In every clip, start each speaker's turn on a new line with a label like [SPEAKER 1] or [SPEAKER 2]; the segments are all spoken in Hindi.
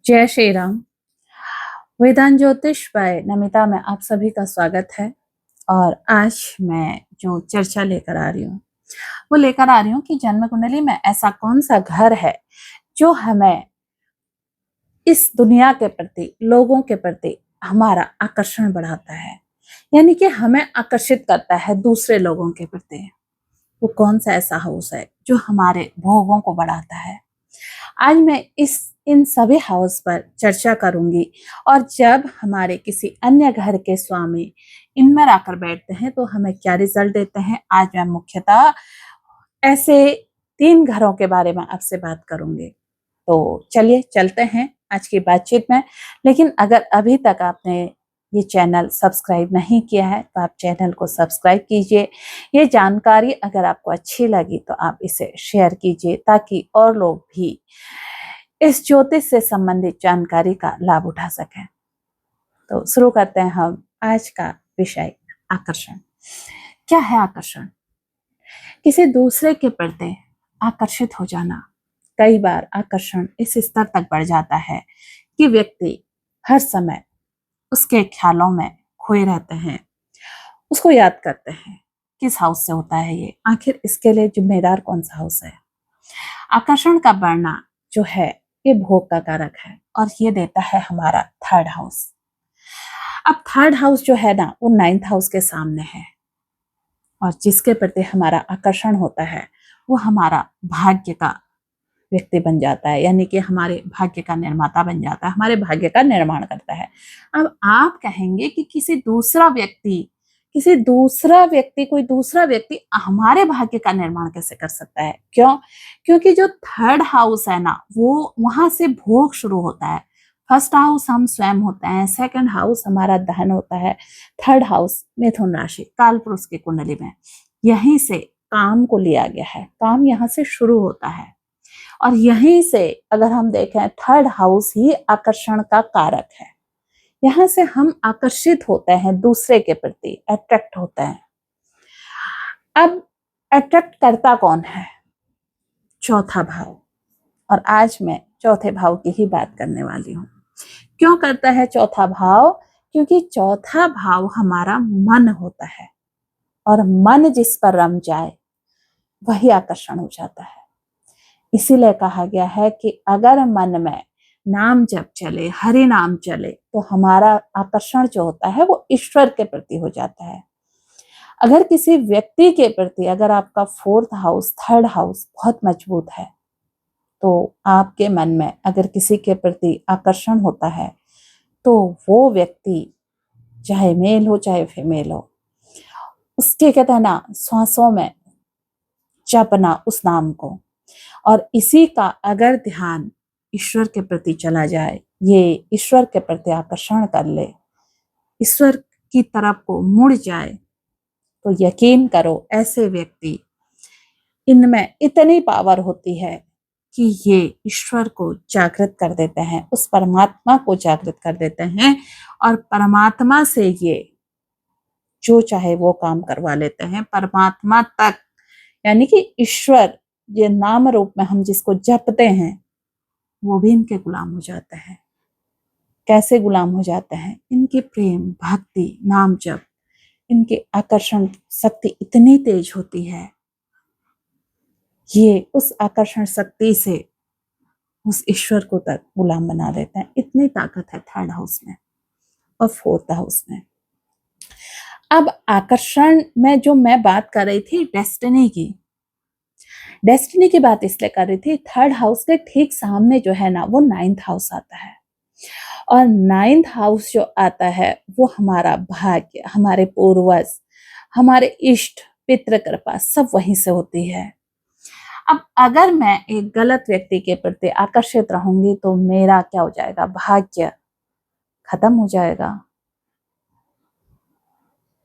[SPEAKER 1] जय श्री राम। वेदांत ज्योतिष बाय नमिता में आप सभी का स्वागत है। और आज मैं जो चर्चा लेकर आ रही हूँ वो लेकर आ रही हूँ कि जन्म कुंडली में ऐसा कौन सा घर है जो हमें इस दुनिया के प्रति, लोगों के प्रति हमारा आकर्षण बढ़ाता है, यानी कि हमें आकर्षित करता है दूसरे लोगों के प्रति। वो कौन सा ऐसा हाउस है जो हमारे भोगों को बढ़ाता है। आज मैं इन सभी हाउस पर चर्चा करूंगी। और जब हमारे किसी अन्य घर के स्वामी इनमें आकर बैठते हैं तो हमें क्या रिजल्ट देते हैं, आज मैं मुख्यतः ऐसे 3 घरों के बारे में आपसे बात करूंगी। तो चलिए चलते हैं आज की बातचीत में। लेकिन अगर अभी तक आपने ये चैनल सब्सक्राइब नहीं किया है तो आप चैनल को सब्सक्राइब कीजिए। ये जानकारी अगर आपको अच्छी लगी तो आप इसे शेयर कीजिए ताकि और लोग भी इस ज्योतिष से संबंधित जानकारी का लाभ उठा सकें। तो शुरू करते हैं हम आज का विषय, आकर्षण। क्या है आकर्षण? किसी दूसरे के प्रति आकर्षित हो जाना। कई बार आकर्षण इस स्तर तक बढ़ जाता है कि व्यक्ति हर समय उसके ख्यालों में खोए रहते हैं, उसको याद करते हैं किस हाउस से होता है ये, आखिर इसके लिए जिम्मेदार कौन सा हाउस है। आकर्षण का बढ़ना जो है ये भोग का कारक है और ये देता है हमारा 3rd हाउस। अब 3rd हाउस जो है ना वो 9th हाउस के सामने है और जिसके प्रति हमारा आकर्षण होता है वो हमारा भाग्य का व्यक्ति बन जाता है, यानी कि हमारे भाग्य का निर्माता बन जाता है, हमारे भाग्य का निर्माण करता है। अब आप कहेंगे कि कोई दूसरा व्यक्ति हमारे भाग्य का निर्माण कैसे कर सकता है? क्यों? क्योंकि जो 3rd हाउस है ना वो वहां से भोग शुरू होता है। 1st हाउस हम स्वयं होते हैं, 2nd हाउस हमारा धन होता है, 3rd हाउस मिथुन राशि काल पुरुष की कुंडली में यहीं से काम को लिया गया है। काम यहाँ से शुरू होता है और यहीं से अगर हम देखें 3rd हाउस ही आकर्षण का कारक है। यहाँ से हम आकर्षित होते हैं दूसरे के प्रति, अट्रैक्ट होते हैं। अब अट्रैक्ट करता कौन है? 4था भाव। और आज मैं 4थे भाव की ही बात करने वाली हूँ। क्यों करता है 4था भाव? क्योंकि 4था भाव हमारा मन होता है और मन जिस पर रम जाए वही आकर्षण हो जाता है। इसीलिए कहा गया है कि अगर मन में नाम जप चले, हरि नाम चले तो हमारा आकर्षण जो होता है वो ईश्वर के प्रति हो जाता है। अगर किसी व्यक्ति के प्रति अगर आपका 4th हाउस, 3rd हाउस बहुत मजबूत है तो आपके मन में अगर किसी के प्रति आकर्षण होता है तो वो व्यक्ति चाहे मेल हो चाहे फीमेल हो, उसके कहते हैं ना श्वासों में जपना उस नाम को, और इसी का अगर ध्यान ईश्वर के प्रति चला जाए, ये ईश्वर के प्रति आकर्षण कर ले, ईश्वर की तरफ को मुड़ जाए, तो यकीन करो ऐसे व्यक्ति, इनमें इतनी पावर होती है कि ये ईश्वर को जागृत कर देते हैं, उस परमात्मा को जागृत कर देते हैं और परमात्मा से ये जो चाहे वो काम करवा लेते हैं। परमात्मा तक, यानी कि ईश्वर ये नाम रूप में हम जिसको जपते हैं वो भी इनके गुलाम हो जाते हैं। कैसे गुलाम हो जाते हैं? इनके प्रेम, भक्ति, नाम जप, इनके आकर्षण शक्ति इतनी तेज होती है, ये उस आकर्षण शक्ति से उस ईश्वर को तक गुलाम बना देते हैं। इतनी ताकत है 3rd हाउस में और 4th हाउस में। अब आकर्षण में जो मैं बात कर रही थी डेस्टिनी की बात इसलिए कर रही थी, 3rd हाउस के ठीक सामने जो है ना वो 9th हाउस आता है और 9th हाउस जो आता है वो हमारा भाग्य, हमारे पूर्वज, हमारे इष्ट, पितृ कृपा सब वहीं से होती है। अब अगर मैं एक गलत व्यक्ति के प्रति आकर्षित रहूंगी तो मेरा क्या हो जाएगा? भाग्य खत्म हो जाएगा।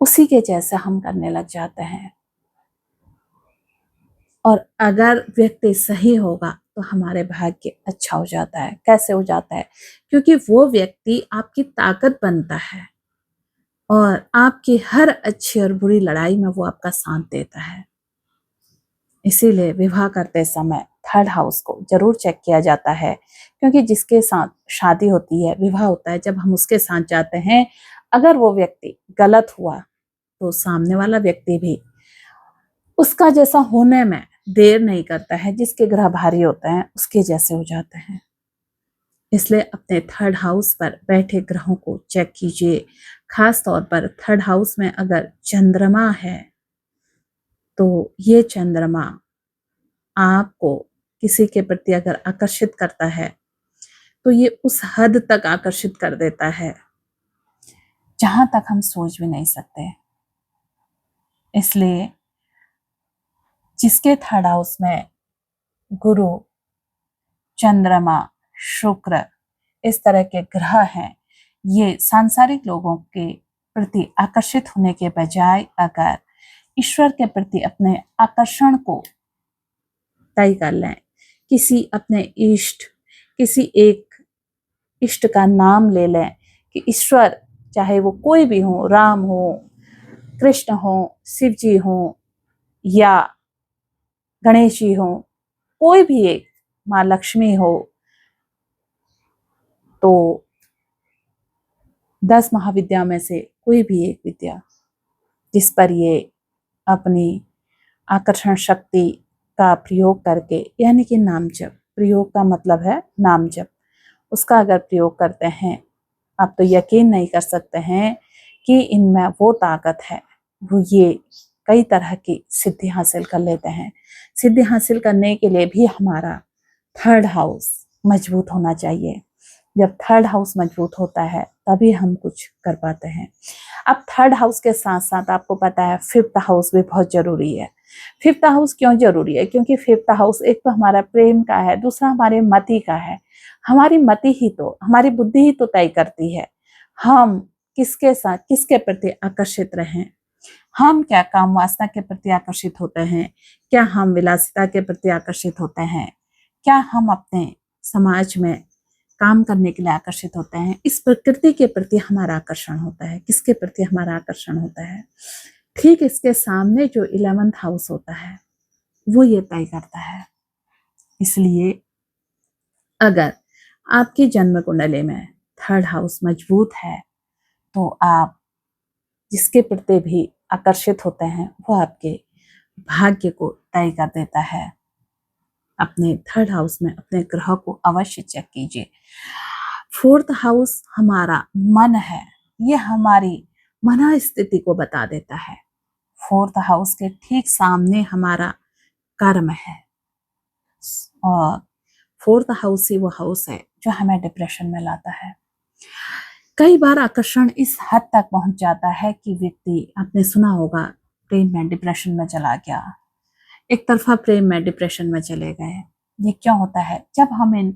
[SPEAKER 1] उसी के जैसा हम करने लग जाते हैं। और अगर व्यक्ति सही होगा तो हमारे भाग्य अच्छा हो जाता है। कैसे हो जाता है? क्योंकि वो व्यक्ति आपकी ताकत बनता है और आपकी हर अच्छी और बुरी लड़ाई में वो आपका साथ देता है। इसीलिए विवाह करते समय थर्ड हाउस को जरूर चेक किया जाता है, क्योंकि जिसके साथ शादी होती है, विवाह होता है, जब हम उसके साथ जाते हैं, अगर वो व्यक्ति गलत हुआ तो सामने वाला व्यक्ति भी उसका जैसा होने में देर नहीं करता है। जिसके ग्रह भारी होते हैं उसके जैसे हो जाते हैं। इसलिए अपने थर्ड हाउस पर बैठे ग्रहों को चेक कीजिए। खास तौर पर थर्ड हाउस में अगर चंद्रमा है तो ये चंद्रमा आपको किसी के प्रति अगर आकर्षित करता है तो ये उस हद तक आकर्षित कर देता है जहां तक हम सोच भी नहीं सकते। इसलिए जिसके थर्ड हाउस में गुरु, चंद्रमा, शुक्र इस तरह के ग्रह हैं, ये सांसारिक लोगों के प्रति आकर्षित होने के बजाय अगर ईश्वर के प्रति अपने आकर्षण को तय कर लें, किसी अपने किसी एक इष्ट का नाम ले लें कि ईश्वर, चाहे वो कोई भी हो, राम हो, कृष्ण हो, शिव जी हो या गणेश जी हो, कोई भी एक, माँ लक्ष्मी हो, तो 10 महाविद्या में से कोई भी एक विद्या जिस पर ये अपनी आकर्षण शक्ति का प्रयोग करके, यानी कि नाम जप, प्रयोग का मतलब है नाम जप, उसका अगर प्रयोग करते हैं, आप तो यकीन नहीं कर सकते हैं कि इनमें वो ताकत है, वो ये कई तरह की सिद्धि हासिल कर लेते हैं। सिद्धि हासिल करने के लिए भी हमारा थर्ड हाउस मजबूत होना चाहिए। जब थर्ड हाउस मजबूत होता है तभी हम कुछ कर पाते हैं। अब थर्ड हाउस के साथ साथ आपको पता है फिफ्थ हाउस भी बहुत जरूरी है। फिफ्थ हाउस क्यों जरूरी है? क्योंकि फिफ्थ हाउस एक तो हमारा प्रेम का है, दूसरा हमारे मति का है। हमारी मति ही तो, हमारी बुद्धि ही तो तय करती है हम किसके साथ, किसके प्रति आकर्षित रहें। हम क्या काम वासना के प्रति आकर्षित होते हैं, क्या हम विलासिता के प्रति आकर्षित होते हैं, क्या हम अपने समाज में काम करने के लिए आकर्षित होते हैं। इस प्रकृति के प्रति हमारा आकर्षण होता है, किसके प्रति हमारा आकर्षण होता है। ठीक इसके सामने जो 11th हाउस होता है वो ये तय करता है। इसलिए अगर आपकी जन्म कुंडली में थर्ड हाउस मजबूत है तो आप जिसके प्रति भी आकर्षित होते हैं वो आपके भाग्य को तय कर देता है। अपने थर्ड हाउस में अपने ग्रह को अवश्य चेक कीजिए। फोर्थ हाउस हमारा मन है, ये हमारी मन स्थिति को बता देता है। फोर्थ हाउस के ठीक सामने हमारा कर्म है और फोर्थ हाउस ही वो हाउस है जो हमें डिप्रेशन में लाता है। कई बार आकर्षण इस हद तक पहुंच जाता है कि व्यक्ति, आपने सुना होगा, प्रेम में डिप्रेशन में चला गया, एक तरफा प्रेम में डिप्रेशन में चले गए। ये क्यों होता है? जब हम इन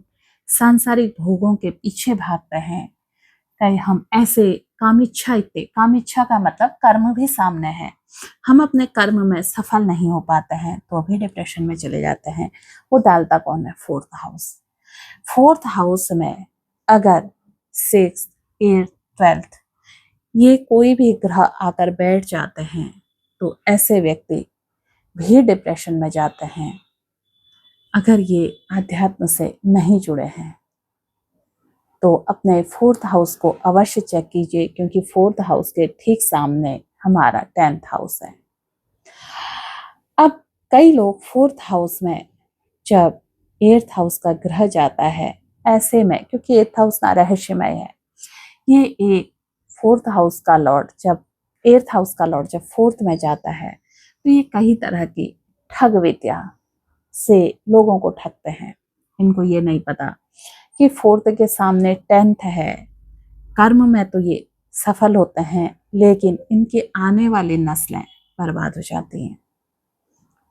[SPEAKER 1] सांसारिक भोगों के पीछे भागते हैं, कहीं हम ऐसे कामिच्छा का मतलब कर्म भी सामने है, हम अपने कर्म में सफल नहीं हो पाते हैं तो भी डिप्रेशन में चले जाते हैं। वो डालता कौन है? Fourth house. फोर्थ हाउस में अगर 6th, 8th, 12th ये कोई भी ग्रह आकर बैठ जाते हैं तो ऐसे व्यक्ति भी डिप्रेशन में जाते हैं अगर ये अध्यात्म से नहीं जुड़े हैं। तो अपने फोर्थ हाउस को अवश्य चेक कीजिए, क्योंकि फोर्थ हाउस के ठीक सामने हमारा 10th हाउस है। अब कई लोग फोर्थ हाउस में जब 8th हाउस का ग्रह जाता है, ऐसे में क्योंकि 8th हाउस ना रहस्यमय है, ये एक फोर्थ हाउस का लॉर्ड जब 8th हाउस का लॉर्ड जब फोर्थ में जाता है तो ये कई तरह की ठग विद्या से लोगों को ठगते हैं। इनको ये नहीं पता कि फोर्थ के सामने 10th है। कर्म में तो ये सफल होते हैं लेकिन इनकी आने वाली नस्लें बर्बाद हो जाती हैं।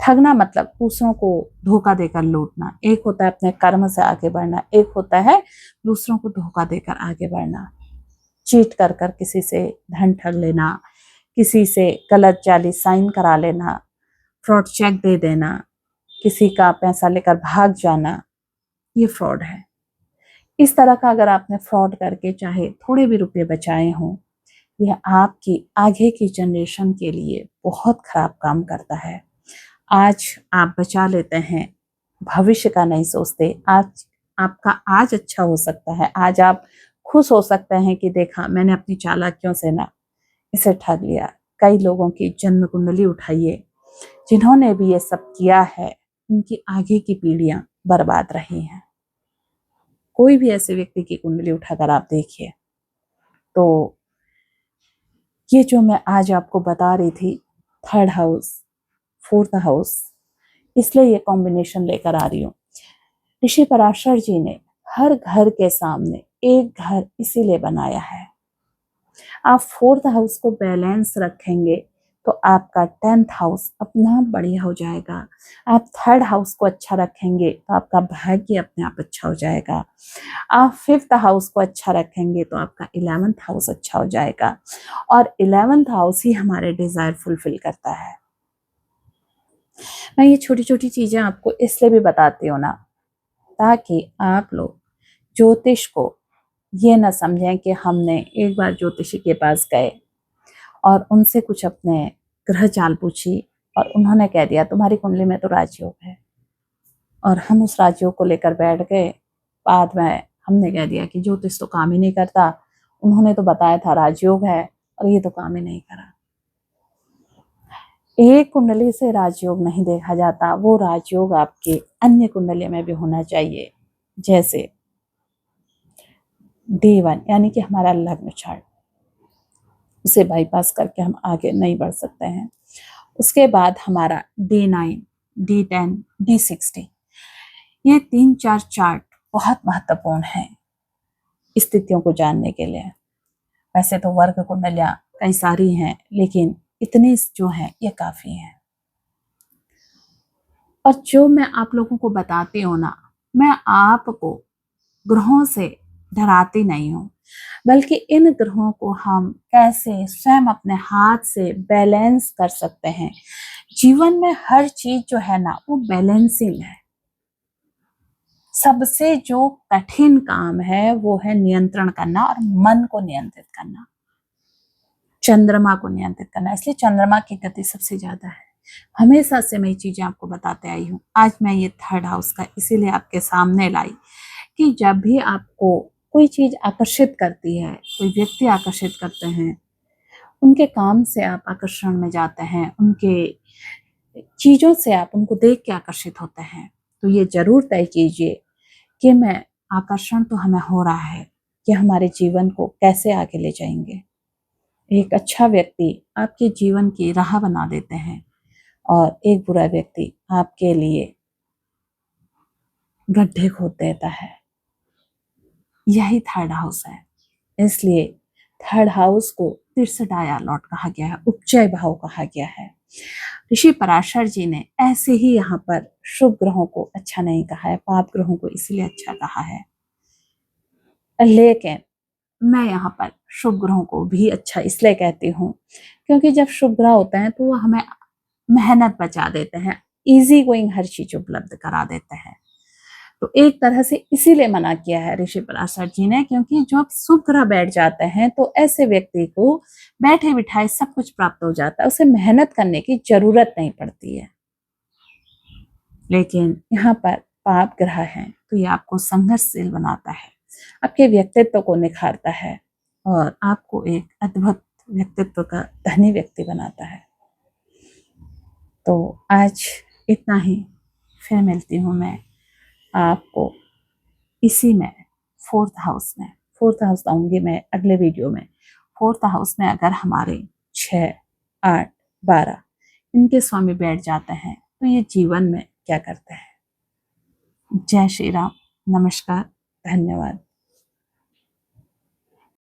[SPEAKER 1] ठगना मतलब दूसरों को धोखा देकर लूटना। एक होता है अपने कर्म से आगे बढ़ना, एक होता है दूसरों को धोखा देकर आगे बढ़ना। चीट कर कर किसी से धन ठग लेना, किसी से गलत जाली साइन करा लेना, फ्रॉड चेक दे देना, किसी का पैसा लेकर भाग जाना, ये फ्रॉड है। इस तरह का अगर आपने फ्रॉड करके चाहे थोड़े भी रुपए बचाए हों, यह आपकी आगे की जनरेशन के लिए बहुत खराब काम करता है। आज आप बचा लेते हैं, भविष्य का नहीं सोचते। आज आपका आज अच्छा हो सकता है, आज आप खुश हो सकते हैं कि देखा मैंने अपनी चालाकियों से ना इसे ठग लिया। कई लोगों की जन्म कुंडली उठाइए, जिन्होंने भी ये सब किया है, उनकी आगे की पीढ़ियां बर्बाद रही हैं। कोई भी ऐसे व्यक्ति की कुंडली उठाकर आप देखिए। तो ये जो मैं आज आपको बता रही थी, थर्ड हाउस, फोर्थ हाउस, इसलिए ये कॉम्बिनेशन लेकर आ रही हूँ। ऋषि पराशर जी ने हर घर के सामने एक घर इसीलिए बनाया है। आप फोर्थ हाउस को बैलेंस रखेंगे तो आपका 10th हाउस अपना बढ़िया हो जाएगा। आप थर्ड हाउस को अच्छा रखेंगे तो आपका भाग्य अपने आप अच्छा हो जाएगा। आप 5th हाउस को अच्छा रखेंगे तो आपका 11th हाउस अच्छा हो जाएगा। और 11th हाउस ही हमारे डिजायर फुलफिल करता है। मैं ये छोटी छोटी चीजें आपको इसलिए भी बताती हूँ ना, ताकि आप लोग ज्योतिष को ये ना समझें कि हमने एक बार ज्योतिषी के पास गए और उनसे कुछ अपने ग्रह चाल पूछी और उन्होंने कह दिया तुम्हारी कुंडली में तो राजयोग है, और हम उस राजयोग को लेकर बैठ गए। बाद में हमने कह दिया कि ज्योतिष तो काम ही नहीं करता, उन्होंने तो बताया था राजयोग है और ये तो काम ही नहीं करा। एक कुंडली से राजयोग नहीं देखा जाता, वो राजयोग आपके अन्य कुंडली में भी होना चाहिए। जैसे D1 यानी कि हमारा लग्न चार्ट, उसे बाईपास करके हम आगे नहीं बढ़ सकते हैं। उसके बाद हमारा D9, D10, D60, ये 3-4 चार्ट बहुत महत्वपूर्ण है स्थितियों को जानने के लिए। वैसे तो वर्ग कुंडलियां कई सारी हैं, लेकिन इतने जो हैं ये काफी हैं। और जो मैं आप लोगों को बताती हूँ ना, मैं आपको ग्रहों से डराती नहीं हूँ, बल्कि इन ग्रहों को हम कैसे स्वयं अपने हाथ से बैलेंस कर सकते हैं। जीवन में हर चीज जो है ना वो बैलेंसिंग है। सबसे जो कठिन काम है वो है नियंत्रण करना और मन को नियंत्रित करना, चंद्रमा को नियंत्रित करना। इसलिए चंद्रमा की गति सबसे ज्यादा है। हमेशा से मैं ये चीजें आपको बताते आई हूँ। आज मैं ये थर्ड हाउस का इसीलिए आपके सामने लाई कि जब भी आपको कोई चीज आकर्षित करती है, कोई व्यक्ति आकर्षित करते हैं, उनके काम से आप आकर्षण में जाते हैं, उनके चीजों से आप उनको देख के आकर्षित होते हैं, तो ये जरूर तय कीजिए कि मैं आकर्षण तो हमें हो रहा है कि हमारे जीवन को कैसे आगे ले जाएंगे। एक अच्छा व्यक्ति आपके जीवन की राह बना देते हैं और एक बुरा व्यक्ति आपके लिए गड्ढे खोद देता है। यही थर्ड हाउस है। इसलिए थर्ड हाउस को तिरसठाया लॉट कहा गया है, उपचय भाव कहा गया है। ऋषि पराशर जी ने ऐसे ही यहाँ पर शुभ ग्रहों को अच्छा नहीं कहा है, पाप ग्रहों को इसलिए अच्छा कहा है। लेकिन मैं यहाँ पर शुभ ग्रहों को भी अच्छा इसलिए कहती हूँ क्योंकि जब शुभ ग्रह होते हैं तो वो हमें मेहनत बचा देते हैं, इजी गोइंग हर चीज उपलब्ध करा देते हैं। तो एक तरह से इसीलिए मना किया है ऋषि पराशर जी ने, क्योंकि जब शुभ ग्रह बैठ जाते हैं तो ऐसे व्यक्ति को बैठे बिठाए सब कुछ प्राप्त हो जाता है, उसे मेहनत करने की जरूरत नहीं पड़ती है। लेकिन यहाँ पर पाप ग्रह है तो ये आपको संघर्षशील बनाता है, आपके व्यक्तित्व को निखारता है और आपको एक अद्भुत व्यक्तित्व का धनी व्यक्ति बनाता है। तो आज इतना ही, फिर मिलती हूँ मैं आपको इसी में फोर्थ हाउस आऊंगी मैं अगले वीडियो में। फोर्थ हाउस में अगर हमारे 6, 8, 12 इनके स्वामी बैठ जाते हैं तो ये जीवन में क्या करते हैं। जय श्री राम, नमस्कार, धन्यवाद।